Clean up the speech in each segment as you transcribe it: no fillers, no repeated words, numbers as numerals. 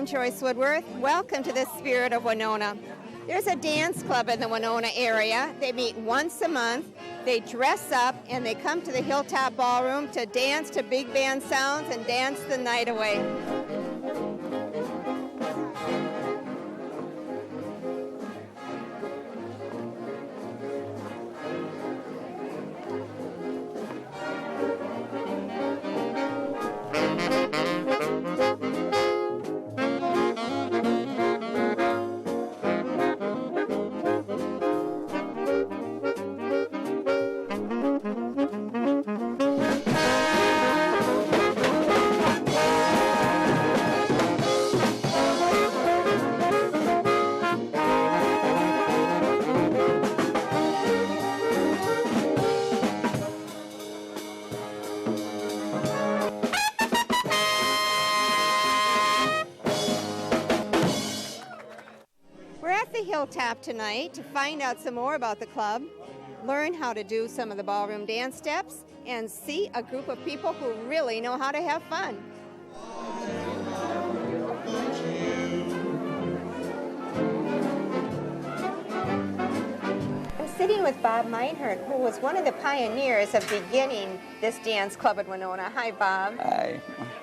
I'm Joyce Woodworth. Welcome to the Spirit of Winona. There's a dance club in the Winona area. They meet once a month. They dress up and they come to the Hilltop Ballroom to dance to big band sounds and dance the night away. The Hilltop tonight to find out some more about the club, learn how to do some of the ballroom dance steps, and see a group of people who really know how to have fun. I'm sitting with Bob Meinhardt, who was one of the pioneers of beginning this dance club at Winona. Hi, Bob. Hi.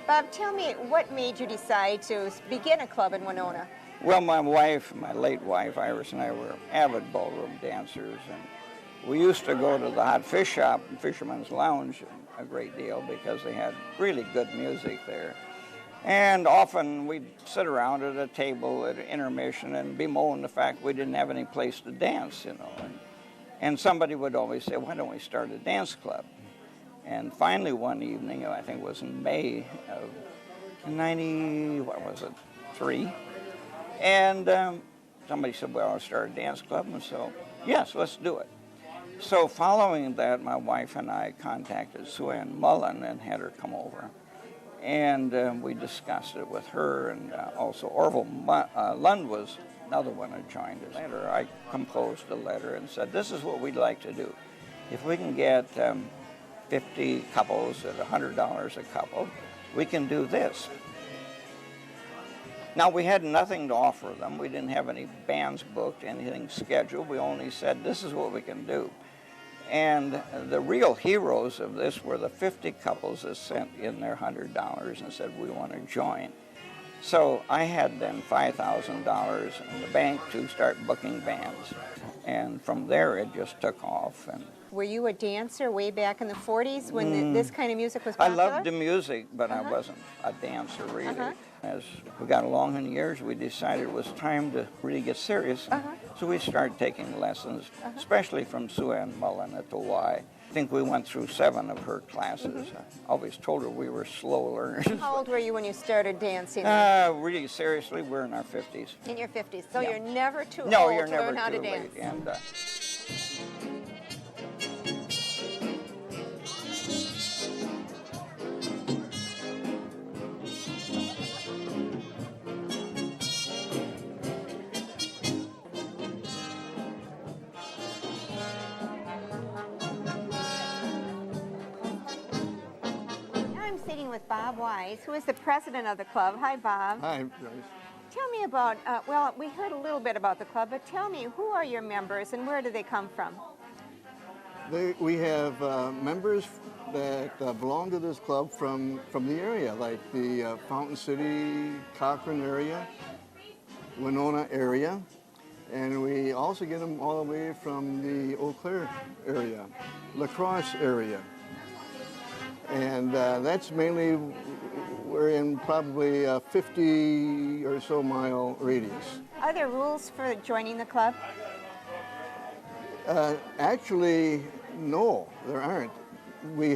Bob, tell me, what made you decide to begin a club in Winona? Well, my wife, my late wife, Iris, and I were avid ballroom dancers, and we used to go to the Hot Fish Shop and Fisherman's Lounge a great deal because they had really good music there. And often we'd sit around at a table at intermission and bemoan the fact we didn't have any place to dance, you know. And somebody would always say, why don't we start a dance club? And finally one evening, I think it was in May of 93, and somebody said, well, I'll start a dance club, and so, yes, let's do it. So following that, my wife and I contacted Sue Ann Mullen and had her come over. And we discussed it with her, and also Orville Lund was another one who joined us. Later, I composed a letter and said, this is what we'd like to do. If we can get 50 couples at $100 a couple, we can do this. Now, we had nothing to offer them. We didn't have any bands booked, anything scheduled. We only said, this is what we can do. And the real heroes of this were the 50 couples that sent in their $100 and said, we want to join. So I had then $5,000 in the bank to start booking bands. And from there, it just took off. And were you a dancer way back in the 40s when this kind of music was popular? I loved the music, but I wasn't a dancer, really. As we got along in the years, we decided it was time to really get serious. So we started taking lessons, especially from Sue Ann Mullen at the Y. I think we went through 7 of her classes. I always told her we were slow learners. How old were you when you started dancing? Really, seriously, we're in our 50s. In your 50s. So you're never too no, old you're to never learn how too to dance. late. And, with Bob Wise, who is the president of the club. Hi, Bob. Hi, Joyce. Tell me about, well, we heard a little bit about the club, but tell me, who are your members and where do they come from? We have members that belong to this club from the area, like the Fountain City, Cochrane area, Winona area, and we also get them all the way from the Eau Claire area, La Crosse area. And that's mainly, we're in probably a 50 or so mile radius. Are there rules for joining the club? Actually, no, there aren't. We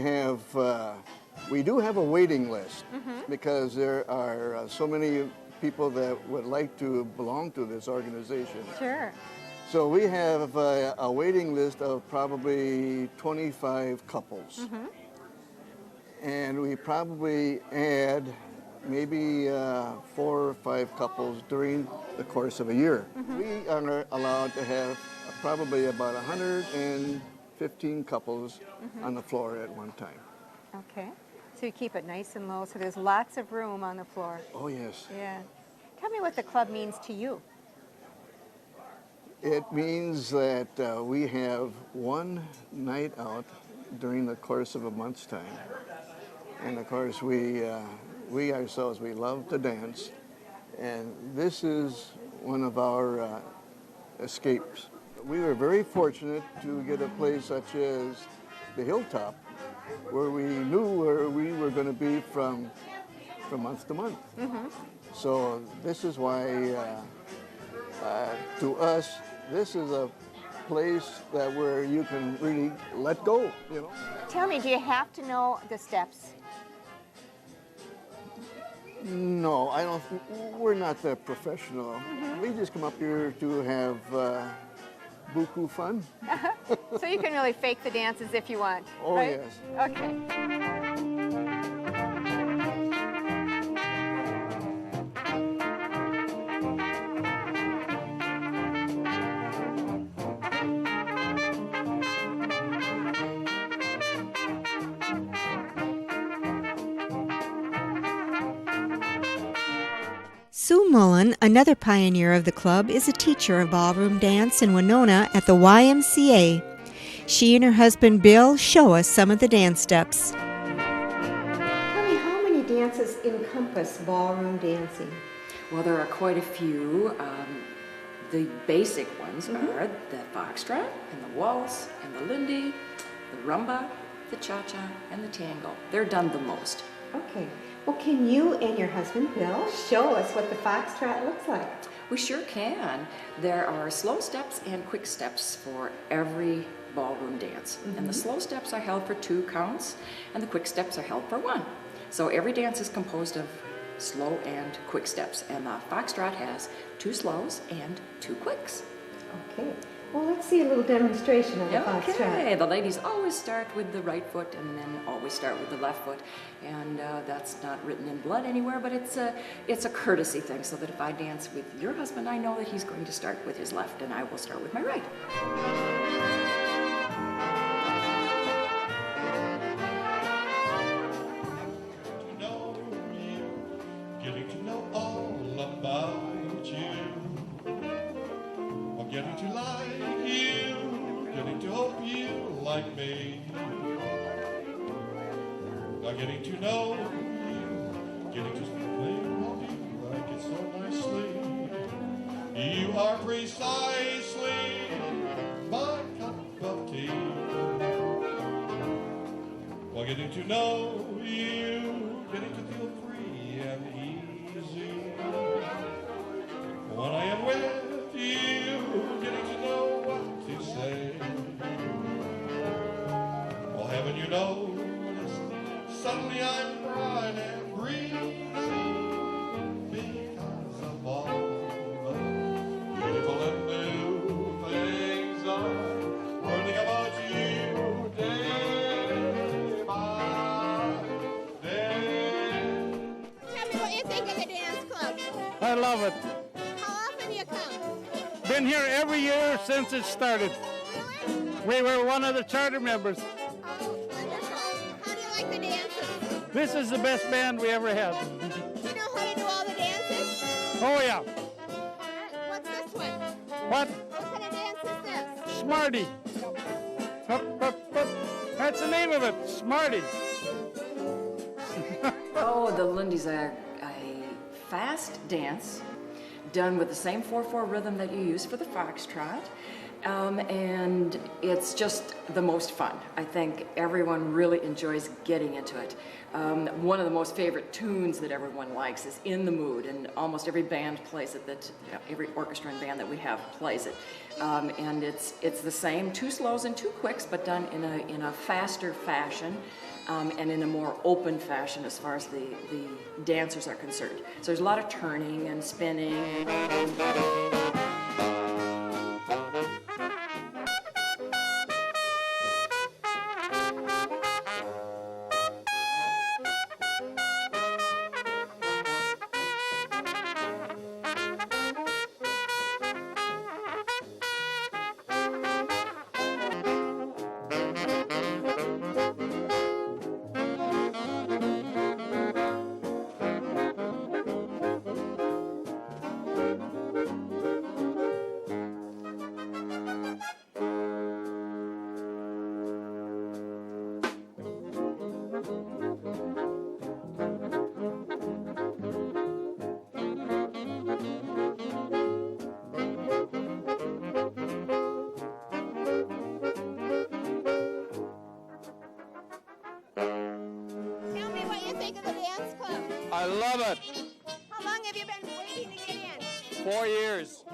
do have a waiting list because there are so many people that would like to belong to this organization. Sure. So we have a waiting list of probably 25 couples. And we probably add maybe 4 or 5 couples during the course of a year. We are allowed to have probably about 115 couples on the floor at one time. Okay. So you keep it nice and low, so there's lots of room on the floor. Oh, yes. Yeah. Tell me what the club means to you. It means that we have one night out during the course of a month's time. And of course, we ourselves, we love to dance. And this is one of our escapes. We were very fortunate to get a place such as the Hilltop, where we knew where we were going to be from month to month. Mm-hmm. So this is why, to us, this is a place that where you can really let go, you know. Tell me, do you have to know the steps? No, I don't. We're not that professional. Mm-hmm. We just come up here to have buku fun. So you can really fake the dances if you want. Oh, right? yes. Okay. Sue Mullen, another pioneer of the club, is a teacher of ballroom dance in Winona at the YMCA. She and her husband Bill show us some of the dance steps. Tell me, how many dances encompass ballroom dancing? Well, there are quite a few. The basic ones are the foxtrot and the waltz and the lindy, the rumba, the cha-cha, and the tango. They're done the most. Okay. Well, can you and your husband Bill show us what the foxtrot looks like? We sure can. There are slow steps and quick steps for every ballroom dance. And the slow steps are held for 2 counts, and the quick steps are held for 1. So every dance is composed of slow and quick steps, and the foxtrot has 2 slows and 2 quicks. Okay. Well, let's see a little demonstration of the foxtrot. Okay, the ladies always start with the right foot and then always start with the left foot, and that's not written in blood anywhere, but it's a courtesy thing, so that if I dance with your husband, I know that he's going to start with his left and I will start with my right. Getting to know all about you. I'm getting to like you, getting to hope you like me. I'm getting to know you, getting to think of you like it so nicely. You are precisely my cup of tea. While getting to know you, getting to feel free and easy. When I am with you, getting to know what to say. Well, haven't you noticed? Suddenly I'm bright and breezy because of all the beautiful and new things I'm learning about you day by day. Tell me what you think of the dance club. I love it. How often do you come? Been here every year since it started. Really? We were one of the charter members. Oh, wonderful. How do you like the dances? This is the best band we ever had. Do you know how to do all the dances? Oh yeah. What's this one? What? What kind of dance is this? Smarty. Hup, hup, hup. That's the name of it, Smarty. Oh, the lindy's a fast dance done with the same 4/4 rhythm that you use for the foxtrot. And it's just the most fun. I think everyone really enjoys getting into it. One of the most favorite tunes that everyone likes is In the Mood, and almost every band plays it, every orchestra and band that we have plays it. And it's the same, 2 slows and 2 quicks, but done in a faster fashion. And in a more open fashion as far as the dancers are concerned. So there's a lot of turning and spinning. I love it. How long have you been waiting to get in? 4 years.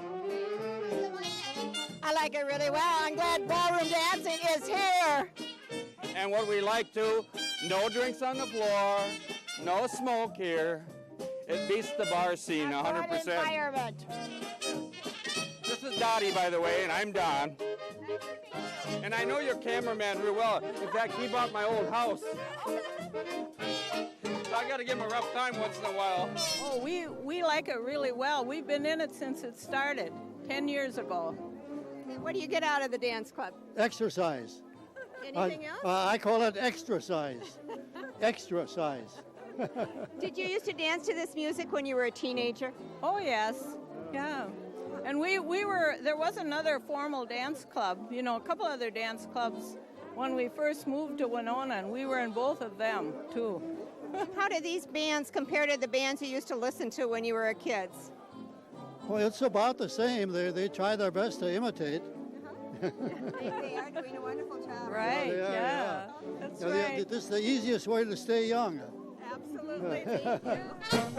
I like it really well. I'm glad ballroom dancing is here. And what we like to, no drinks on the floor, no smoke here. It beats the bar scene 100%. Environment. This is Dottie, by the way, and I'm Don. And I know your cameraman real well. In fact, he bought my old house. So I got to give him a rough time once in a while. Oh, we like it really well. We've been in it since it started 10 years ago. What do you get out of the dance club? Exercise. Anything else? I call it exercise. Exercise. Did you used to dance to this music when you were a teenager? Oh, yes. Yeah. And we were, there was another formal dance club, you know, a couple other dance clubs when we first moved to Winona, and we were in both of them, too. How do these bands compare to the bands you used to listen to when you were a kid? Well, it's about the same. They try their best to imitate. They are doing a wonderful job. Right, They are, yeah. That's right. This is the easiest way to stay young. Absolutely. Thank you.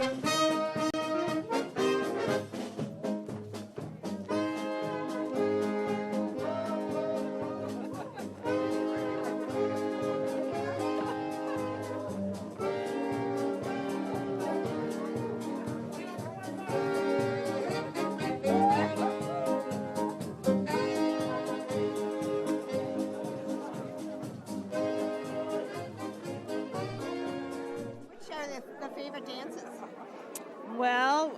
Which are the favorite dances? Well,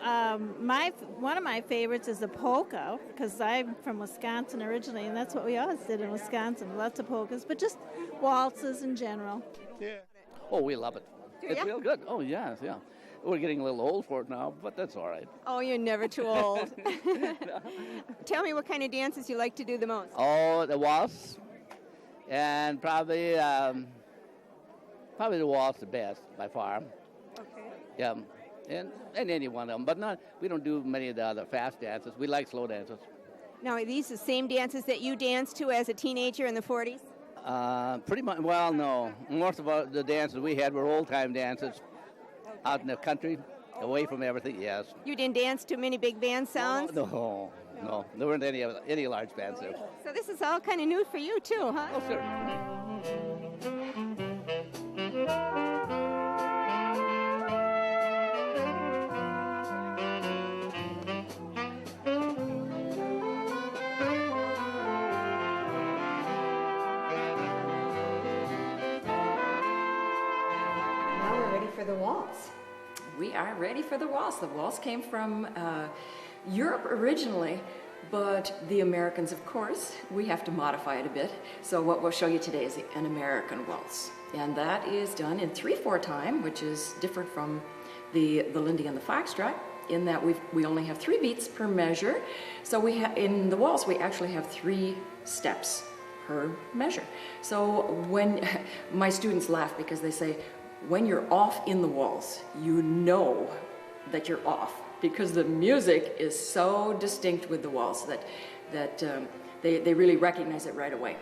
one of my favorites is the polka, because I'm from Wisconsin originally, and that's what we always did in Wisconsin, lots of polkas, but just waltzes in general. Yeah. Oh, we love it. Do It's ya? real good. Oh, yes, yeah. We're getting a little old for it now, but that's all right. Oh, you're never too old. Tell me what kind of dances you like to do the most. Oh, the waltz, and probably the waltz the best by far. Okay. Yeah, and any one of them, but we don't do many of the other fast dances. We like slow dances. Now, are these the same dances that you danced to as a teenager in the 40s? Pretty much. Well, no. Most of the dances we had were old-time dances out in the country, away from everything. Yes. You didn't dance to many big band sounds? No. There weren't any large bands there. So this is all kind of new for you, too, huh? Oh, sure. Now we're ready for the waltz. We are ready for the waltz. The waltz came from Europe originally, but the Americans, of course, we have to modify it a bit. So what we'll show you today is an American waltz. And that is done in 3/4 time, which is different from the Lindy and the Foxtrot, in that we only have 3 beats per measure. So in the waltz, we actually have 3 steps per measure. So when my students laugh because they say, when you're off in the waltz, you know that you're off, because the music is so distinct with the waltz that they really recognize it right away.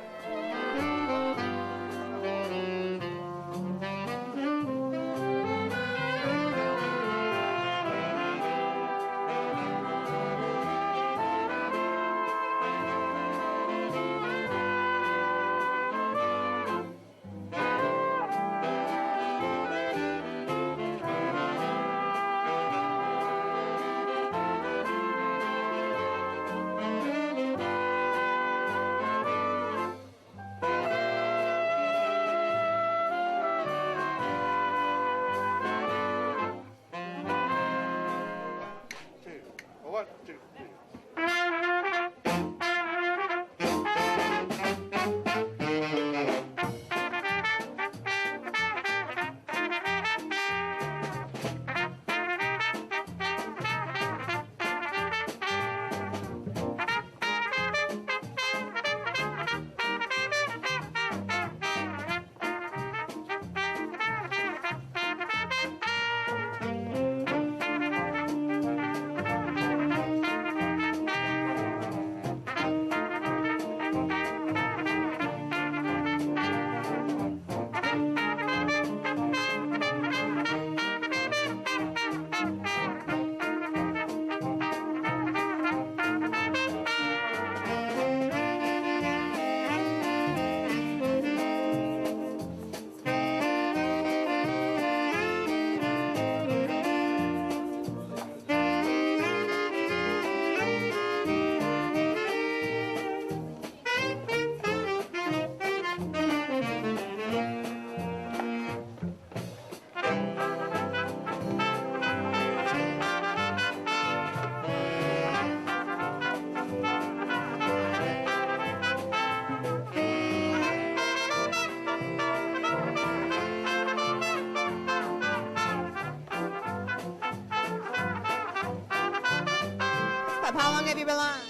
club. How long have you belonged?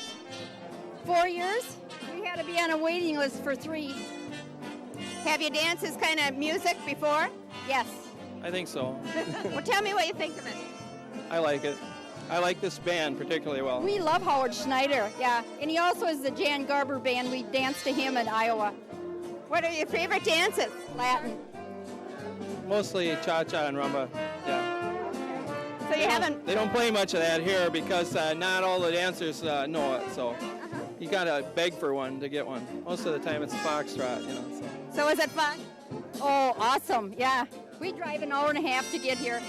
4 years. We had to be on a waiting list for 3. Have you danced this kind of music before? Yes. I think so. Well, tell me what you think of it. I like it. I like this band particularly well. We love Howard Schneider, yeah. And he also is the Jan Garber band. We danced to him in Iowa. What are your favorite dances? Latin. Mostly cha-cha and rumba, yeah. So you haven't... They don't play much of that here because not all the dancers know it, so you gotta beg for one to get one. Most of the time it's a foxtrot, you know. So is it fun? Oh, awesome, yeah. We drive an hour and a half to get here.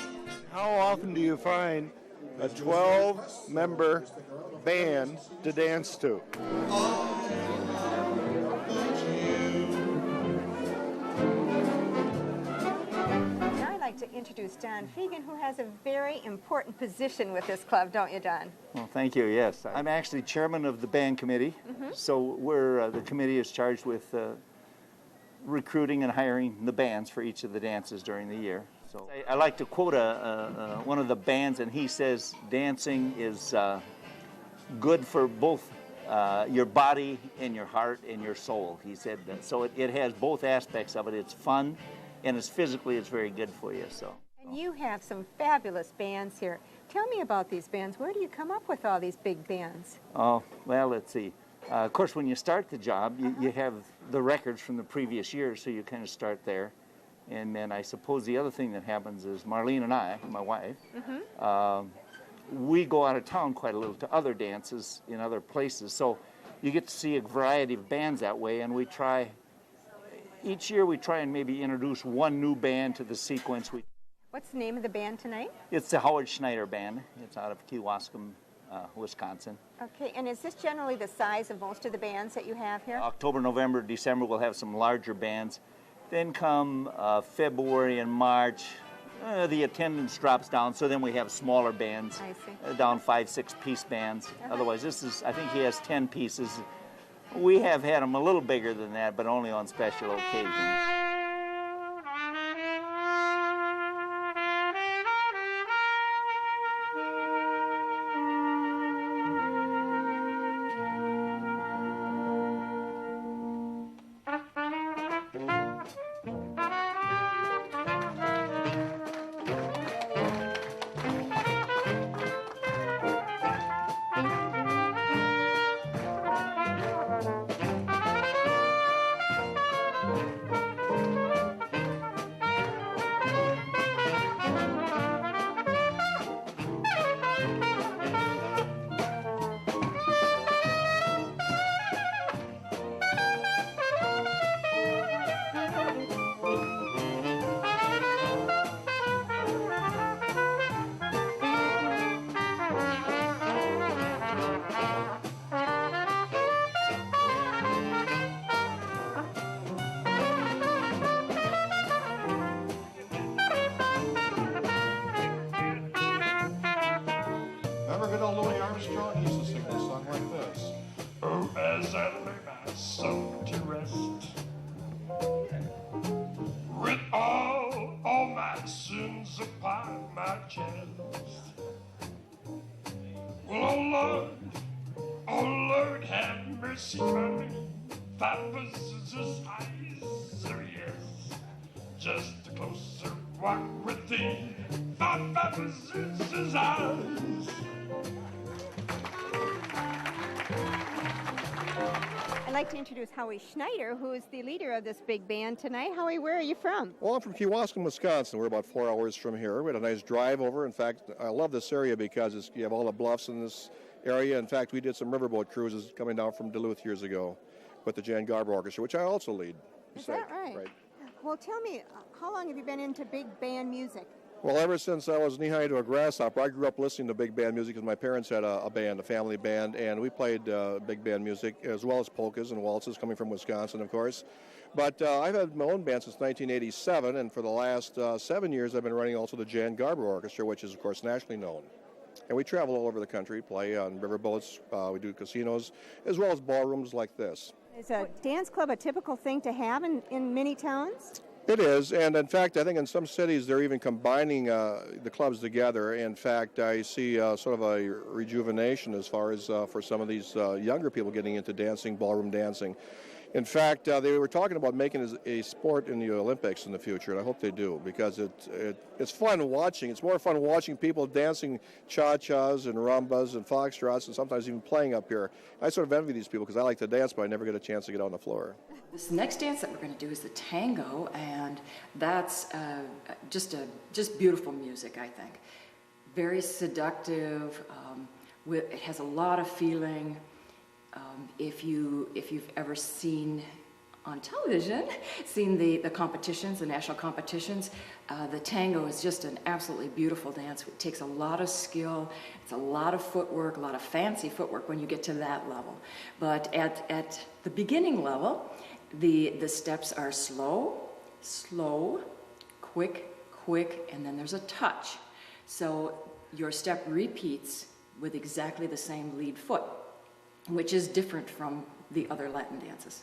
How often do you find a 12-member band to dance to? Now I'd like to introduce Don Fegan, who has a very important position with this club, don't you, Don? Well, thank you, yes. I'm actually chairman of the band committee, so the committee is charged with recruiting and hiring the bands for each of the dances during the year. So I like to quote one of the bands, and he says dancing is good for both your body and your heart and your soul. He said that. So it has both aspects of it. It's fun, and it's physically it's very good for you. So. And you have some fabulous bands here. Tell me about these bands. Where do you come up with all these big bands? Oh, well, let's see. Of course, when you start the job, you have the records from the previous year, so you kind of start there. And then I suppose the other thing that happens is Marlene and I, my wife, we go out of town quite a little to other dances in other places. So you get to see a variety of bands that way, and each year we try and maybe introduce one new band to the sequence. What's the name of the band tonight? It's the Howard Schneider Band. It's out of Kewaskum, Wisconsin. Okay, and is this generally the size of most of the bands that you have here? October, November, December, we'll have some larger bands. Then come February and March, the attendance drops down, so then we have smaller bands, down 5-6 piece bands. Otherwise, I think he has 10 pieces. We have had them a little bigger than that, but only on special occasions. As I lay my soul to rest, with all my sins upon my chest. Well, oh Lord, have mercy on me. Papa's eyes, oh yes, just a closer walk with thee. Papa's eyes. I'd like to introduce Howie Schneider, who is the leader of this big band tonight. Howie, where are you from? Well, I'm from Kewaskum, Wisconsin. We're about 4 hours from here. We had a nice drive over. In fact, I love this area because you have all the bluffs in this area. In fact, we did some riverboat cruises coming down from Duluth years ago with the Jan Garber Orchestra, which I also lead. Is that right? Right. Well, tell me, how long have you been into big band music? Well, ever since I was knee-high to a grasshopper, I grew up listening to big band music because my parents had a band, a family band, and we played big band music as well as polkas and waltzes coming from Wisconsin, of course. But I've had my own band since 1987, and for the last 7 years I've been running also the Jan Garber Orchestra, which is, of course, nationally known. And we travel all over the country, play on riverboats, we do casinos, as well as ballrooms like this. Is a dance club a typical thing to have in many towns? It is, and in fact, I think in some cities they're even combining the clubs together. In fact, I see sort of a rejuvenation as far as for some of these younger people getting into dancing, ballroom dancing. In fact, they were talking about making it a sport in the Olympics in the future, and I hope they do, because it's fun watching. It's more fun watching people dancing cha-chas and rumbas and foxtrots and sometimes even playing up here. I sort of envy these people because I like to dance, but I never get a chance to get on the floor. This next dance that we're going to do is the tango, and that's just beautiful music, I think. Very seductive. It has a lot of feeling. If you've ever seen on television, seen the competitions, the national competitions, the tango is just an absolutely beautiful dance. It takes a lot of skill. It's a lot of footwork, a lot of fancy footwork when you get to that level. But at the beginning level, the steps are slow, slow, quick, quick, and then there's a touch. So your step repeats with exactly the same lead foot, which is different from the other Latin dances.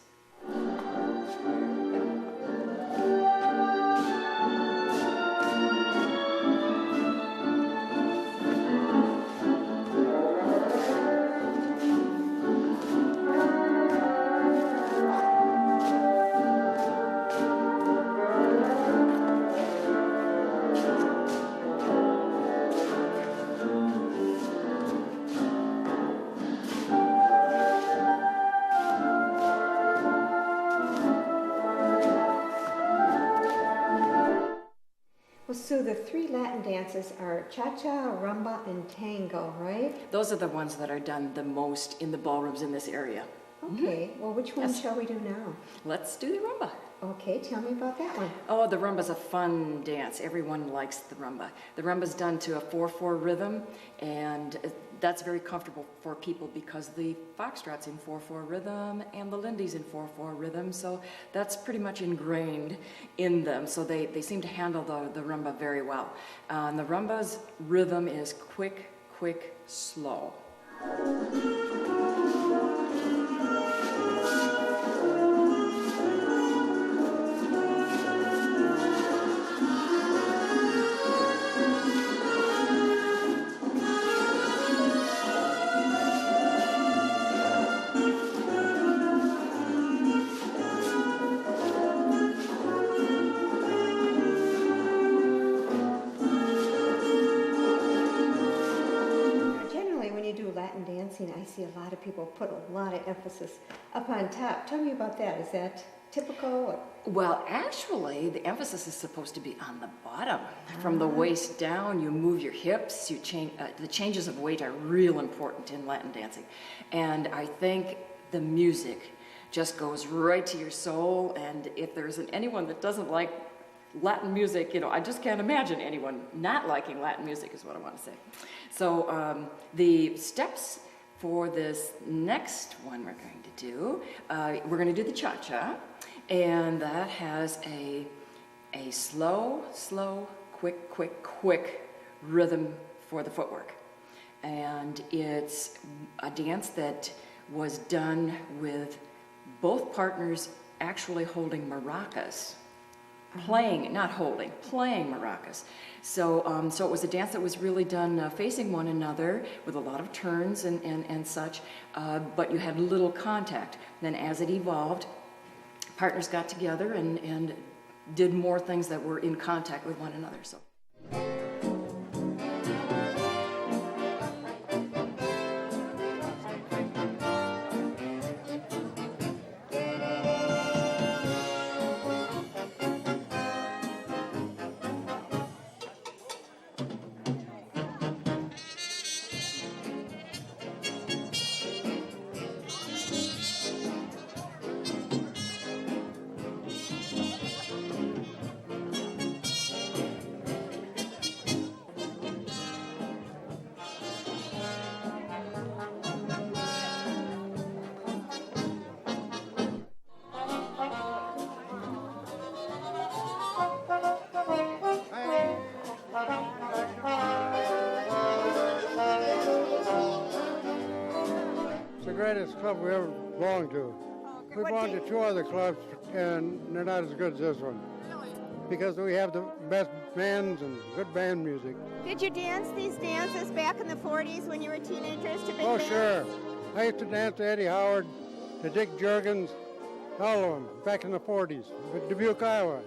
So the three Latin dances are cha-cha, rumba, and tango, right? Those are the ones that are done the most in the ballrooms in this area. Okay, well, which one shall we do now? Let's do the rumba. Okay, tell me about that one. Oh, the rumba's a fun dance. Everyone likes the rumba. The rumba's done to a 4/4 rhythm, and that's very comfortable for people because the foxtrot's in 4/4 rhythm and the lindy's in 4/4 rhythm, so that's pretty much ingrained in them. So they seem to handle the rumba very well. And the rumba's rhythm is quick, quick, slow. I see a lot of people put a lot of emphasis up on top. Tell me about that. Is that typical? Or? Well, actually, the emphasis is supposed to be on the bottom. From the waist down, you move your hips. You change. The changes of weight are real important in Latin dancing, and I think the music just goes right to your soul. And if there isn't anyone that doesn't like Latin music, I just can't imagine anyone not liking Latin music is what I want to say. So the steps for this next one we're going to do, we're going to do the cha-cha, and that has a slow, slow, quick, quick, quick rhythm for the footwork. And it's a dance that was done with both partners actually holding maracas. Playing maracas. So it was a dance that was really done facing one another with a lot of turns and such, but you had little contact. Then as it evolved, partners got together and did more things that were in contact with one another. So. Greatest club we ever belonged to. We belong to two other clubs, and they're not as good as this one. because we have the best bands and good band music. Did you dance these dances back in the 40s when you were teenagers to big Oh, bands? sure. I used to dance to Eddie Howard, to Dick Juergens, all of them, back in the 40s, with Dubuque, Iowa.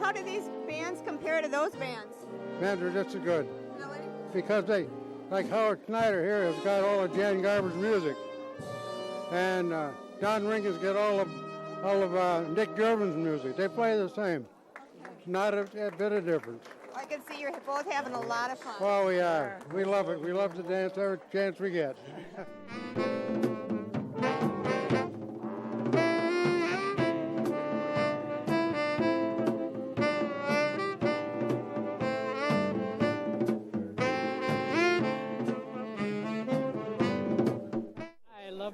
How do these bands compare to those bands? Bands are just as good. Really? Because they, like Howard Schneider here, has got all of Jan Garber's music. And Don Rinkus got all of Dick Juergens' music. They play the same. It's not a bit of difference. I can see you're both having a lot of fun. Well, we are. We love it. We love to dance every chance we get.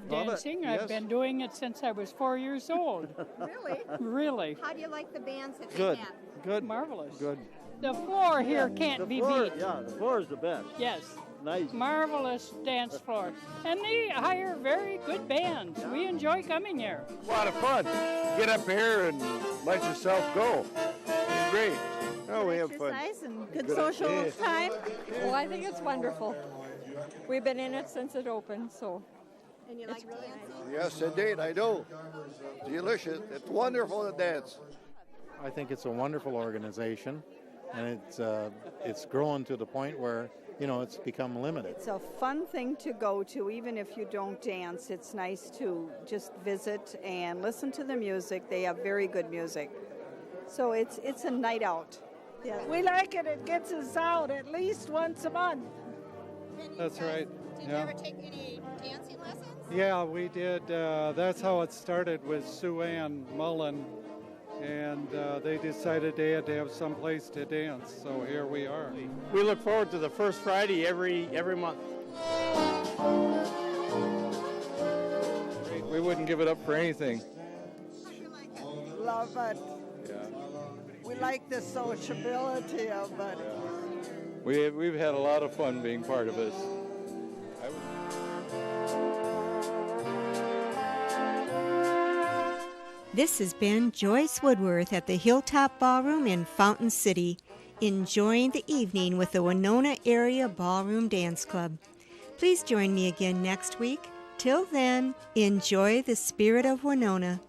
Dancing. I've been doing it since I was 4 years old. Really? Really. How do you like the bands that Good. they have? Good. Marvelous. Good. The floor here can't be beat. Yeah, the floor is the best. Yes. Nice. Marvelous dance floor. And they hire very good bands. We enjoy coming here. A lot of fun. Get up here and let yourself go. It's great. Oh, we have fun. Exercise and good social time. Well, I think it's wonderful. We've been in it since it opened, so. And you like dancing? Yes, indeed, I do. Delicious. It's wonderful to dance. I think it's a wonderful organization, and it's grown to the point where, you know, it's become limited. It's a fun thing to go to, even if you don't dance. It's nice to just visit and listen to the music. They have very good music. So it's a night out. Yeah, we like it. It gets us out at least once a month. That's right. Did you ever take any dancing lessons? Yeah, we did. That's how it started with Sue Ann Mullen, and they decided they had to have some place to dance, so here we are. We look forward to the first Friday every month. We wouldn't give it up for anything. Love it. Yeah. We like the sociability of it. We've had a lot of fun being part of this. This has been Joyce Woodworth at the Hilltop Ballroom in Fountain City, enjoying the evening with the Winona Area Ballroom Dance Club. Please join me again next week. Till then, enjoy the Spirit of Winona.